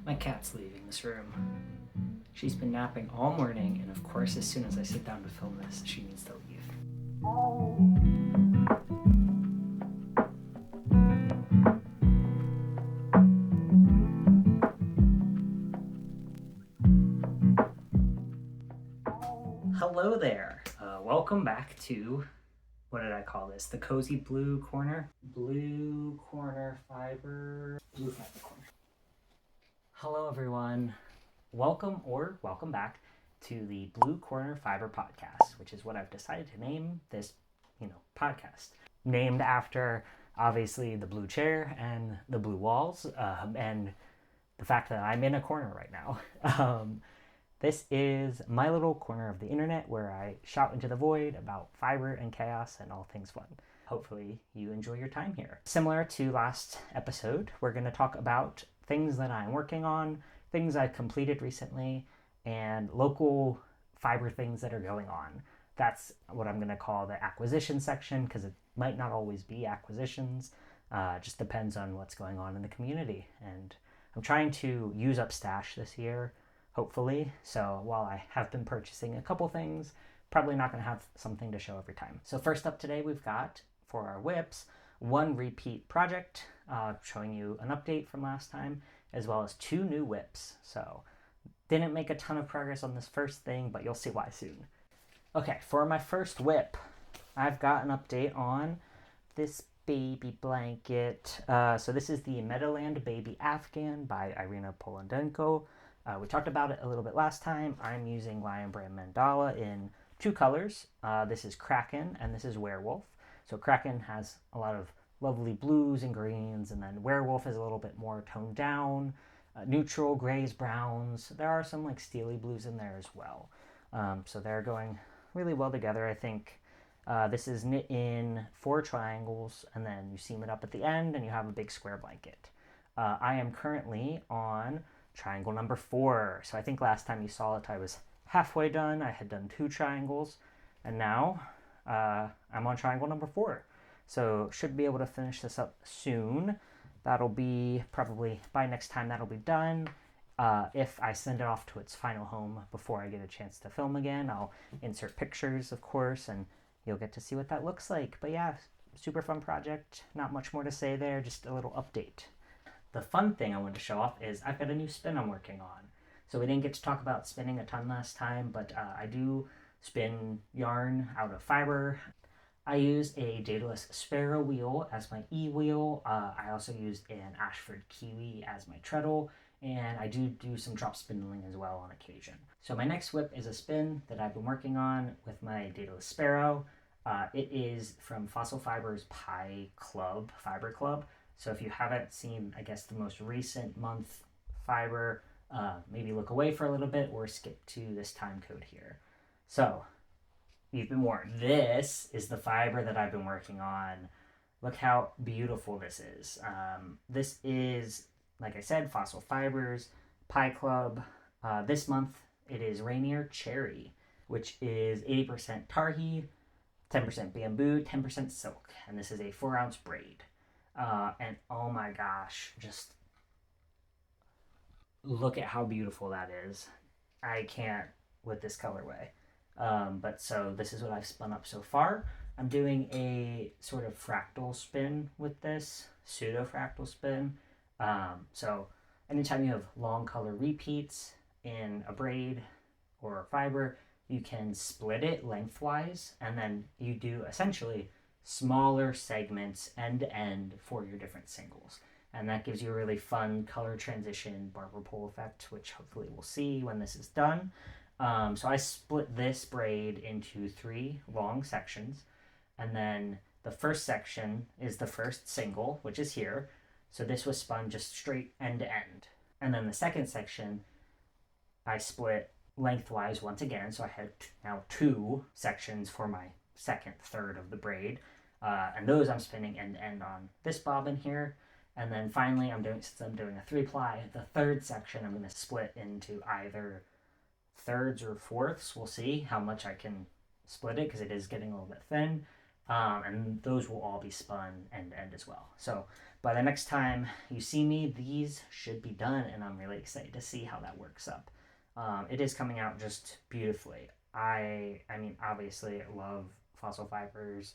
My cat's leaving this room. She's been napping all morning, and of course, as soon as I sit down to film this, she needs to leave. Hello there. Welcome back to, what did I call this? The Cozy Blue Corner? Blue Corner Fiber. Blue Fiber Corner. Hello everyone. Welcome back to the Blue Corner Fiber Podcast, which is what I've decided to name this, podcast. Named after, obviously, the blue chair and the blue walls, and the fact that I'm in a corner right now. This is my little corner of the internet where I shout into the void about fiber and chaos and all things fun. Hopefully you enjoy your time here. Similar to last episode, we're going to talk about things that I'm working on, things I've completed recently, and local fiber things that are going on. That's what I'm going to call the acquisition section, because it might not always be acquisitions. Just depends on what's going on in the community. And I'm trying to use up stash this year, hopefully. So while I have been purchasing a couple things, probably not going to have something to show every time. So first up today, we've got, for our whips, one repeat project, showing you an update from last time, as well as two new whips. So didn't make a ton of progress on this first thing, but you'll see why soon. Okay, for my first whip, I've got an update on this baby blanket. So this is the Meadowland Baby Afghan by Irina Polundnenko. We talked about it a little bit last time. I'm using Lion Brand Mandala in two colors. This is Kraken and this is Werewolf. So Kraken has a lot of lovely blues and greens, and then Werewolf is a little bit more toned down, neutral grays, browns. There are some like steely blues in there as well. So they're going really well together, I think. This is knit in 4 triangles, and then you seam it up at the end and you have a big square blanket. I am currently on triangle number 4. So I think last time you saw it, I was halfway done. I had done 2 triangles, and now I'm on triangle number 4. So should be able to finish this up soon. That'll be probably by next time that'll be done. If I send it off to its final home before I get a chance to film again, I'll insert pictures, of course, and you'll get to see what that looks like. But yeah, super fun project. Not much more to say there, just a little update. The fun thing I wanted to show off is I've got a new spin I'm working on. So we didn't get to talk about spinning a ton last time, but I do spin yarn out of fiber. I used a dataless sparrow wheel as my e-wheel. I also used an Ashford kiwi as my treadle, and I do some drop spindling as well on occasion. So my next whip is a spin that I've been working on with my dataless sparrow. It is from Fossil Fiber's Fiber Club. So if you haven't seen, I guess, the most recent month fiber, maybe look away for a little bit or skip to this time code here. So you've been warned. This is the fiber that I've been working on. Look how beautiful this is. This is, like I said, Fossil Fibers, Pie Club. This month it is Rainier Cherry, which is 80% tarhi, 10% bamboo, 10% silk. And this is a 4-ounce braid. And oh my gosh, just look at how beautiful that is. I can't with this colorway. But so this is what I've spun up so far. I'm doing a sort of fractal spin with this, pseudo fractal spin. So anytime you have long color repeats in a braid or a fiber, you can split it lengthwise, and then you do essentially smaller segments end to end for your different singles. And that gives you a really fun color transition barber pole effect, which hopefully we'll see when this is done. So I split this braid into 3 long sections, and then the first section is the first single, which is here. So this was spun just straight end to end. And then the second section, I split lengthwise once again. So I had now 2 sections for my second third of the braid. And those I'm spinning end to end on this bobbin here. And then finally, since I'm doing a 3-ply, the third section I'm going to split into either thirds or fourths. We'll see how much I can split it, because it is getting a little bit thin. And those will all be spun end to end as well. So by the next time you see me, these should be done, and I'm really excited to see how that works up. It is coming out just beautifully. I mean, obviously, I love Fossil Fibers.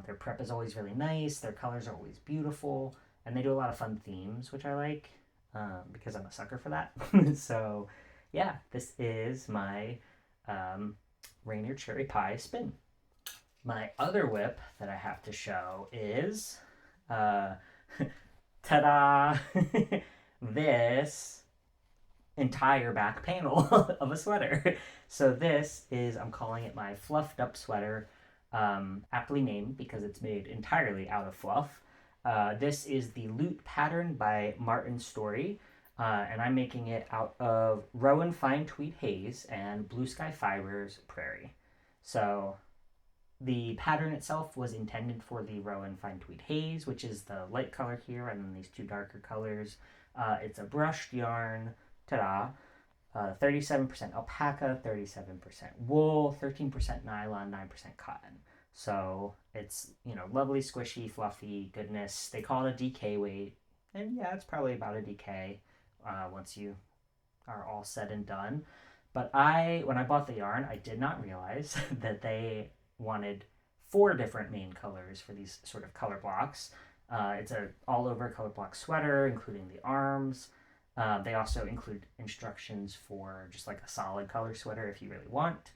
Their prep is always really nice. Their colors are always beautiful, and they do a lot of fun themes, which I like because I'm a sucker for that. So, yeah, this is my Rainier Cherry Pie Spin. My other whip that I have to show is, ta-da, this entire back panel of a sweater. So this is, I'm calling it my fluffed up sweater, aptly named because it's made entirely out of fluff. This is the Lute pattern by Storey, and I'm making it out of Rowan fine tweed Haze and Blue Sky Fibers Prairie. So the pattern itself was intended for the Rowan fine tweed Haze, which is the light color here, and then these two darker colors. It's a brushed yarn, ta-da, 37% alpaca, 37% wool, 13% nylon, 9% cotton. So it's, lovely, squishy, fluffy goodness. They call it a DK weight, and yeah, it's probably about a DK once you are all said and done. But when I bought the yarn, I did not realize that they wanted 4 different main colors for these sort of color blocks. It's a all-over color block sweater, including the arms. They also include instructions for just like a solid color sweater if you really want,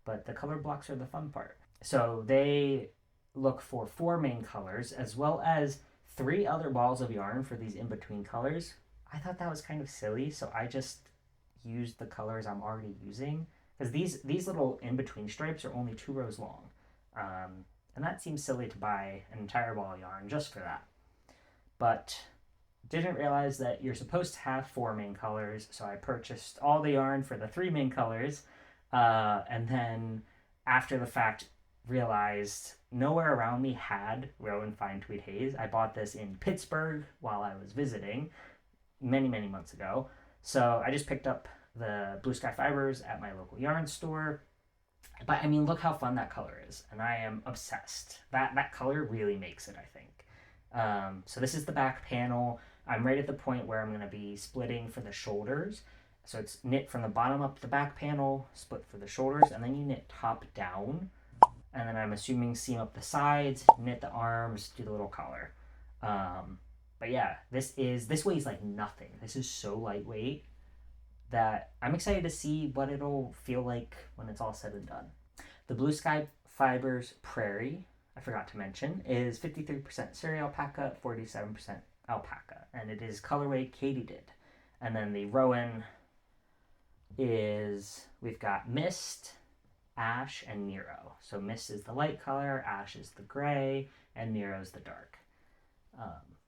but the color blocks are the fun part. So they look for 4 main colors as well as 3 other balls of yarn for these in-between colors. I thought that was kind of silly, so I just used the colors I'm already using because these little in-between stripes are only 2 rows long. And that seems silly to buy an entire ball of yarn just for that. But didn't realize that you're supposed to have 4 main colors, so I purchased all the yarn for the 3 main colors, and then after the fact realized nowhere around me had Rowan fine tweed Haze. I bought this in Pittsburgh while I was visiting many months ago, so I just picked up the Blue Sky Fibers at my local yarn store. But I mean, look how fun that color is, and I am obsessed. That color really makes it, I think. So this is the back panel. I'm right at the point where I'm going to be splitting for the shoulders. So it's knit from the bottom up the back panel, split for the shoulders, and then you knit top down. And then I'm assuming seam up the sides, knit the arms, do the little collar. But yeah, this weighs like nothing. This is so lightweight that I'm excited to see what it'll feel like when it's all said and done. The Blue Sky Fibers Prairie, I forgot to mention, is 53% Surrey alpaca, 47% alpaca, and it is colorway Katydid. And then the Rowan is, we've got Mist, Ash, and Nero. So Mist is the light color, Ash is the gray, and Nero is the dark.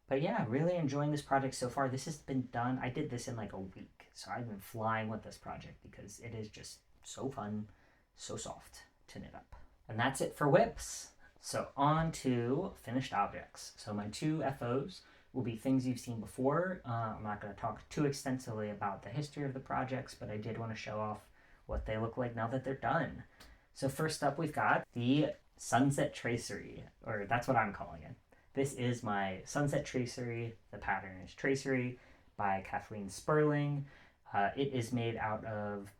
But yeah, really enjoying this project so far. This has been done, I did this in like a week, so I've been flying with this project because it is just so fun, so soft to knit up. And that's it for whips. So on to finished objects. So my 2 FOs will be things you've seen before. I'm not going to talk too extensively about the history of the projects, but I did want to show off what they look like now that they're done. So first up, we've got the Sunset Tracery, or that's what I'm calling it. This is my Sunset Tracery. The pattern is Tracery by Kathleen Sperling. It is made out of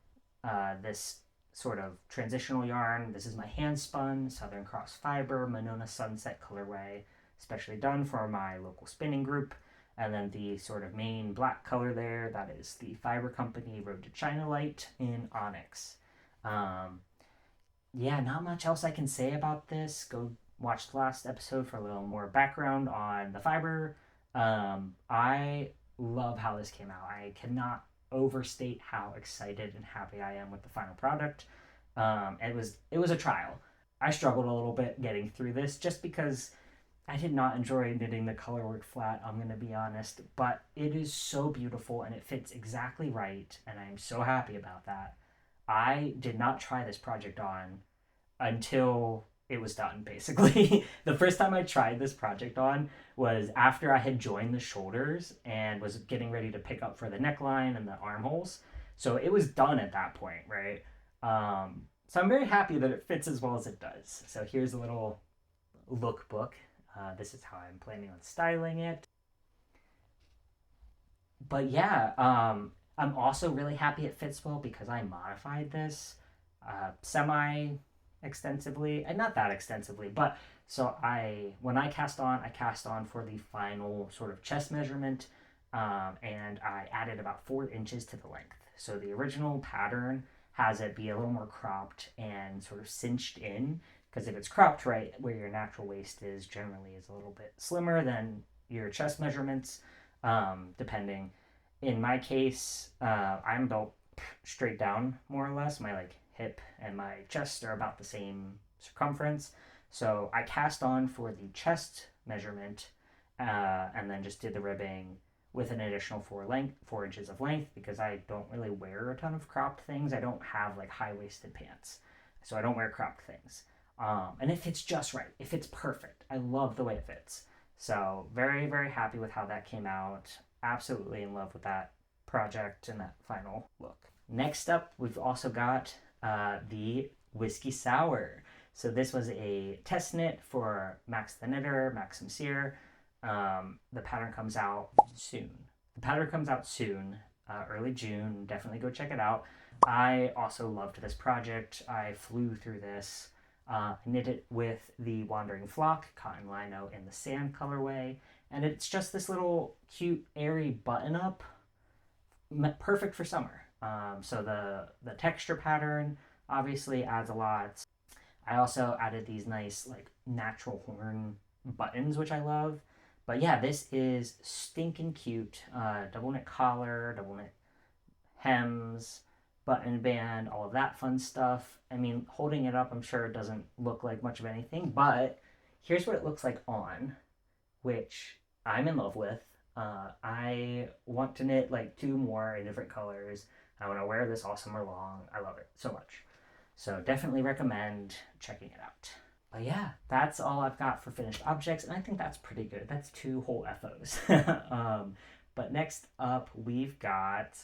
this sort of transitional yarn. This is my handspun Southern Cross Fibre Monona Sunset colorway, especially done for my local spinning group. And then the sort of main black color there, that is the Fibre Company Road to China Light in Onyx. Yeah, not much else I can say about this. Go watch the last episode for a little more background on the fiber. I love how this came out. I cannot overstate how excited and happy I am with the final product. It was a trial. I struggled a little bit getting through this just because I did not enjoy knitting the colorwork flat, I'm going to be honest, but it is so beautiful and it fits exactly right, and I'm so happy about that. I did not try this project on until it was done, basically. The first time I tried this project on was after I had joined the shoulders and was getting ready to pick up for the neckline and the armholes. So it was done at that point, right? So I'm very happy that it fits as well as it does. So here's a little lookbook. This is how I'm planning on styling it. But yeah, I'm also really happy it fits well because I modified this semi extensively, and not that extensively, but so when I cast on for the final sort of chest measurement, and I added about 4 inches to the length. So the original pattern has it be a little more cropped and sort of cinched in, because if it's cropped right where your natural waist is, generally is a little bit slimmer than your chest measurements, depending. In my case, I'm built straight down more or less. My like hip and my chest are about the same circumference. So I cast on for the chest measurement, and then just did the ribbing with an additional 4 inches of length, because I don't really wear a ton of cropped things. I don't have like high-waisted pants, so I don't wear cropped things. And it fits just right. It fits perfect. I love the way it fits. So very, very happy with how that came out. Absolutely in love with that project and that final look. Next up, we've also got the Whisky Sour. So this was a test knit for Max the Knitter, Maxim Sear. The pattern comes out soon. Early June. Definitely go check it out. I also loved this project. I flew through this. Knit it with the Wandering Flock cotton lino in the sand colorway, and it's just this little cute airy button up, perfect for summer. So the texture pattern obviously adds a lot. I also added these nice like natural horn buttons, which I love. But yeah, this is stinking cute. Double knit collar, double knit hems, button band, all of that fun stuff. I mean, holding it up, I'm sure it doesn't look like much of anything, but here's what it looks like on, which I'm in love with. I want to knit like 2 more in different colors. I want to wear this all summer long. I love it so much. So definitely recommend checking it out. But yeah, that's all I've got for finished objects, and I think that's pretty good. That's 2 whole FOs. But next up, we've got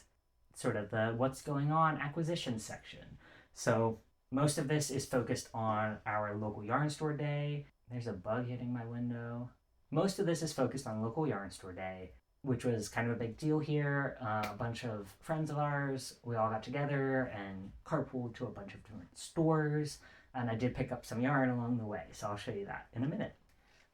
sort of the what's going on acquisition section. So most of this is focused on our local Yarnstore day. There's a bug hitting my window. Most of this is focused on local Yarnstore day, which was kind of a big deal here. A bunch of friends of ours, we all got together and carpooled to a bunch of different stores, and I did pick up some yarn along the way, so I'll show you that in a minute.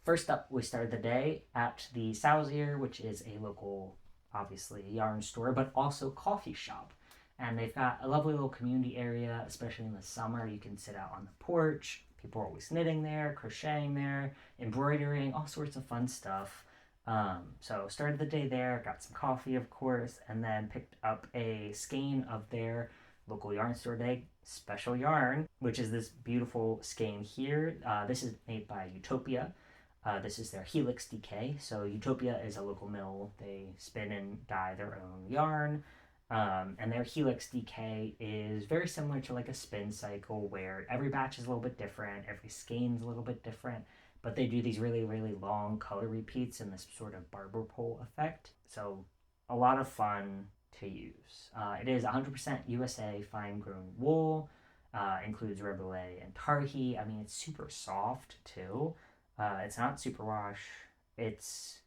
First up, we started the day at the Sowsier, which is a local, obviously, yarn store, but also coffee shop. And they've got a lovely little community area, especially in the summer. You can sit out on the porch. People are always knitting there, crocheting there, embroidering, all sorts of fun stuff. So started the day there, got some coffee, of course, and then picked up a skein of their local yarn store day special yarn, which is this beautiful skein here. This is made by Utopia. This is their Helix DK. So Utopia is a local mill. They spin and dye their own yarn. And their Helix DK is very similar to like a spin cycle, where every batch is a little bit different, every skein's a little bit different, but they do these really, really long color repeats in this sort of barber pole effect. So a lot of fun to use. It is 100% USA fine grown wool, includes Ravelry and Tarhi. I mean, it's super soft too. It's not superwash. It's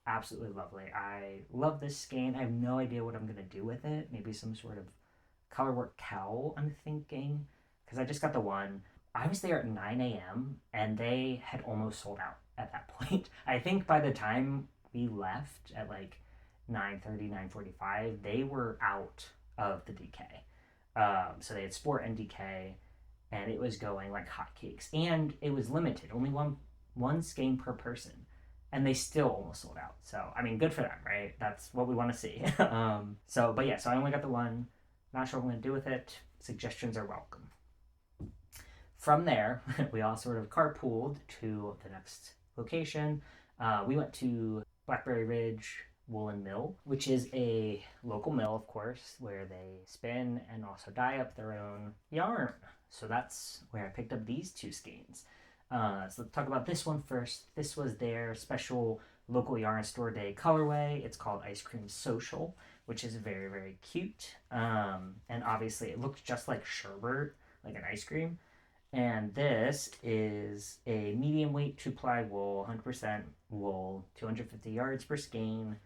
absolutely lovely. I love this skein. I have no idea what I'm going to do with it. Maybe some sort of colorwork cowl, I'm thinking, because I just got the one. I was there at 9 a.m. and they had almost sold out at that point. I think by the time we left at like 9:30, 9:45, they were out of the DK. So they had Sport and DK, and it was going like hotcakes. And it was limited, only one skein per person. And they still almost sold out. So, I mean, good for them, right? That's what we want to see. So I only got the one. Not sure what I'm going to do with it. Suggestions are welcome. From there, we all sort of carpooled to the next location. We went to Blackberry Ridge Woolen Mill, which is a local mill, of course, where they spin and also dye up their own yarn. So that's where I picked up these 2 skeins. So let's talk about this one first. This was their special local yarn store day colorway. It's called Ice Cream Social, which is very, very cute. And obviously it looks just like sherbet, like an ice cream. And this is a medium weight 2-ply wool, 100% wool, 250 yards per skein.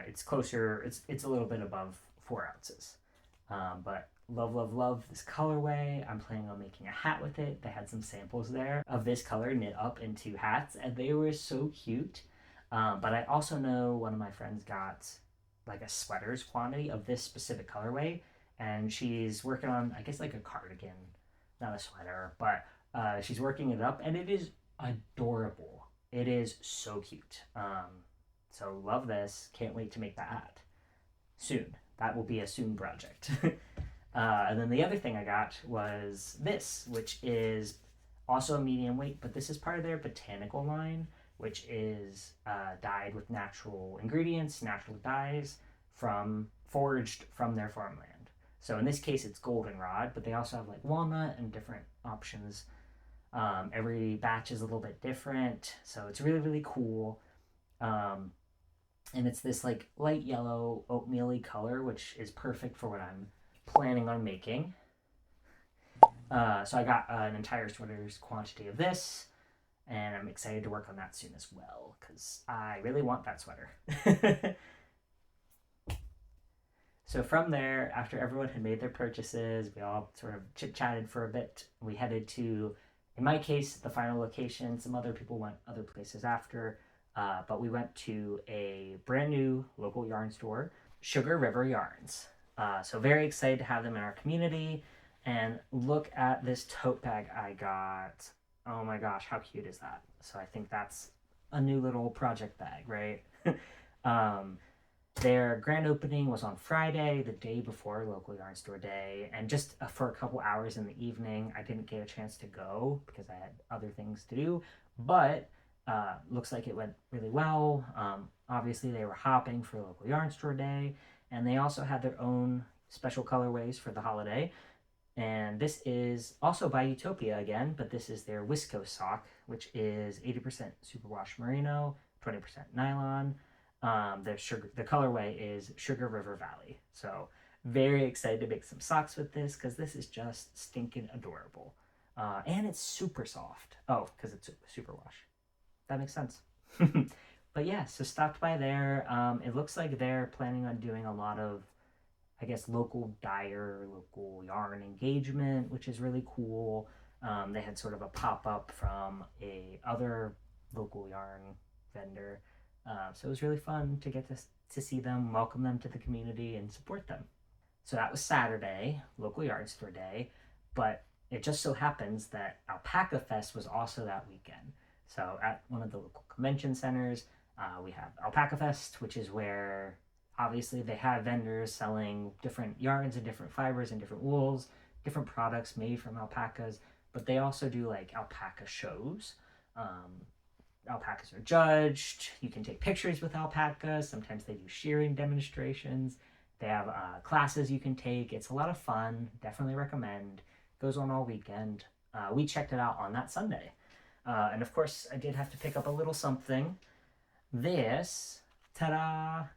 It's closer, it's a little bit above 4 ounces. But love this colorway. I'm planning on making a hat with it. They had some samples there of this color knit up into hats, and they were so cute. But I also know one of my friends got like a sweater's quantity of this specific colorway, and she's working on, I guess, like a cardigan, not a sweater, but she's working it up, and it is adorable. It is so cute. So love this. Can't wait to make that hat soon. That will be a soon project. And then the other thing I got was this, which is also a medium weight, but this is part of their botanical line, which is dyed with natural ingredients, natural dyes foraged from their farmland. So in this case, it's goldenrod, but they also have like walnut and different options. Every batch is a little bit different, so it's really cool. And it's this like light yellow oatmeal-y color, which is perfect for what I'm planning on making. So I got an entire sweater's quantity of this, and I'm excited to work on that soon as well, because I really want that sweater. So from there, after everyone had made their purchases, we all sort of chit-chatted for a bit. We headed to, in my case, the final location. Some other people went other places after, but we went to a brand new local yarn store, Sugar River Yarns. So very excited to have them in our community. And look at this tote bag I got. Oh my gosh, how cute is that? So I think that's a new little project bag, right? Their grand opening was on Friday, the day before local yarn store day, and just for a couple hours in the evening. I didn't get a chance to go because I had other things to do, but looks like it went really well. Obviously, they were hopping for local yarn store day, and they also had their own special colorways for the holiday. And this is also by Utopia again, but this is their Wisco sock, which is 80% superwash merino, 20% nylon. The colorway is Sugar River Valley. So very excited to make some socks with this, because this is just stinking adorable. And it's super soft. Oh, because it's superwash. That makes sense. But yeah, so stopped by there. It looks like they're planning on doing a lot of, I guess, local dyer, local yarn engagement, which is really cool. They had sort of a pop-up from a other local yarn vendor. So it was really fun to get to see them, welcome them to the community, and support them. So that was Saturday, local yarn store day, but it just so happens that Alpaca Fest was also that weekend. So at one of the local convention centers, we have Alpaca Fest, which is where obviously they have vendors selling different yarns and different fibers and different wools, different products made from alpacas, but they also do like alpaca shows. Alpacas are judged. You can take pictures with alpacas. Sometimes they do shearing demonstrations. They have classes you can take. It's a lot of fun. Definitely recommend. Goes on all weekend. We checked it out on that Sunday. And of course, I did have to pick up a little something. This, ta-da!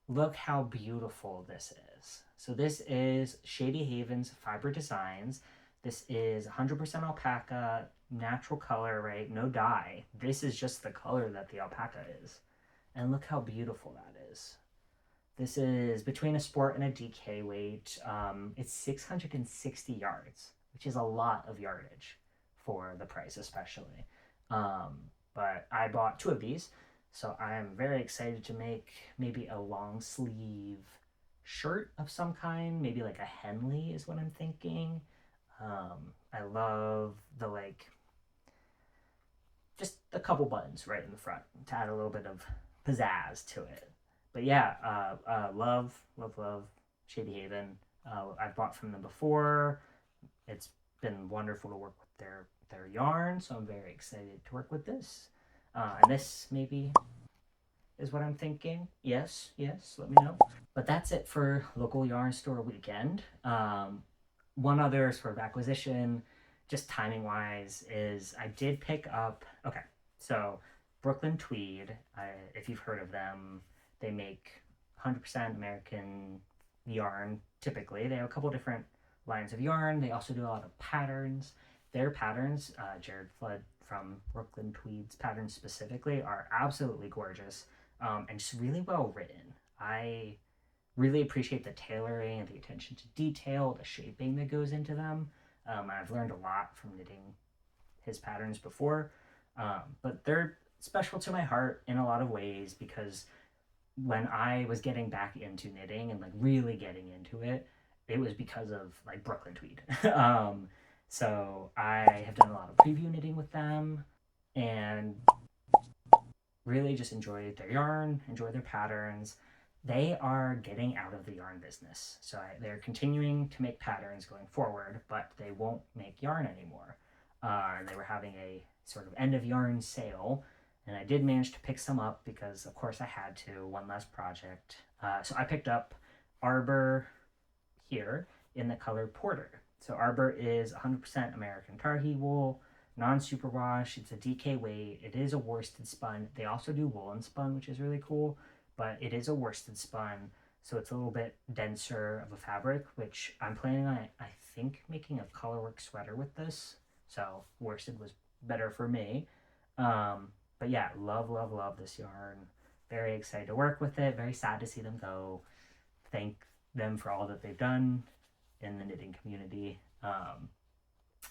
Look how beautiful this is. So this is Shady Haven's Fibre Designs. This is 100% alpaca, natural color, right? No dye. This is just the color that the alpaca is. And look how beautiful that is. This is between a sport and a DK weight. It's 660 yards, which is a lot of yardage for the price especially. But I bought 2 of these, so I'm very excited to make maybe a long sleeve shirt of some kind. Maybe like a Henley is what I'm thinking. I love the just a couple buttons right in the front to add a little bit of pizzazz to it. But yeah, love Shady Haven. I've bought from them before. It's been wonderful to work with their yarn, so I'm very excited to work with this. And this maybe is what I'm thinking. Yes, let me know. But that's it for local yarn store weekend. One other sort of acquisition, just timing wise, is I did pick up, okay, so Brooklyn Tweed, if you've heard of them, they make 100% American yarn typically. They have a couple different lines of yarn. They also do a lot of patterns. their patterns, Jared Flood from Brooklyn Tweed's patterns specifically, are absolutely gorgeous, and just really well written. I really appreciate the tailoring and the attention to detail, the shaping that goes into them. I've learned a lot from knitting his patterns before, but they're special to my heart in a lot of ways because when I was getting back into knitting and like really getting into it, it was because of like Brooklyn Tweed. So I have done a lot of preview knitting with them and really just enjoy their yarn, enjoy their patterns. They are getting out of the yarn business. So they're continuing to make patterns going forward, but they won't make yarn anymore. They were having a sort of end of yarn sale, and I did manage to pick some up because of course I had to, one last project. So I picked up Arbor here in the color Porter. So Arbor is 100% American Targhee wool, non-superwash. It's a DK weight. It is a worsted spun. They also do woolen spun, which is really cool, but it is a worsted spun, so it's a little bit denser of a fabric, which I'm planning on, I think, making a colorwork sweater with this. So worsted was better for me. But yeah, love, love, love this yarn. Very excited to work with it. Very sad to see them go. Thank them for all that they've done in the knitting community.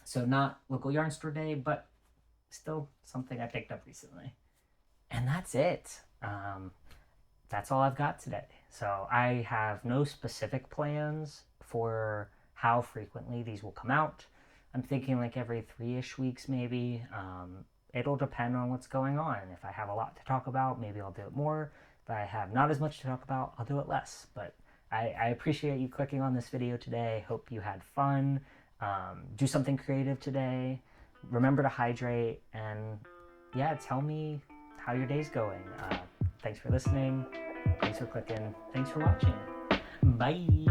So not local yarn store day, but still something I picked up recently. And that's it. That's all I've got today. So I have no specific plans for how frequently these will come out. I'm thinking like every 3-ish weeks maybe. It'll depend on what's going on. If I have a lot to talk about, maybe I'll do it more. If I have not as much to talk about, I'll do it less. But I appreciate you clicking on this video today. Hope you had fun. Do something creative today. Remember to hydrate, and yeah, tell me how your day's going. Thanks for listening. Thanks for clicking. Thanks for watching. Bye.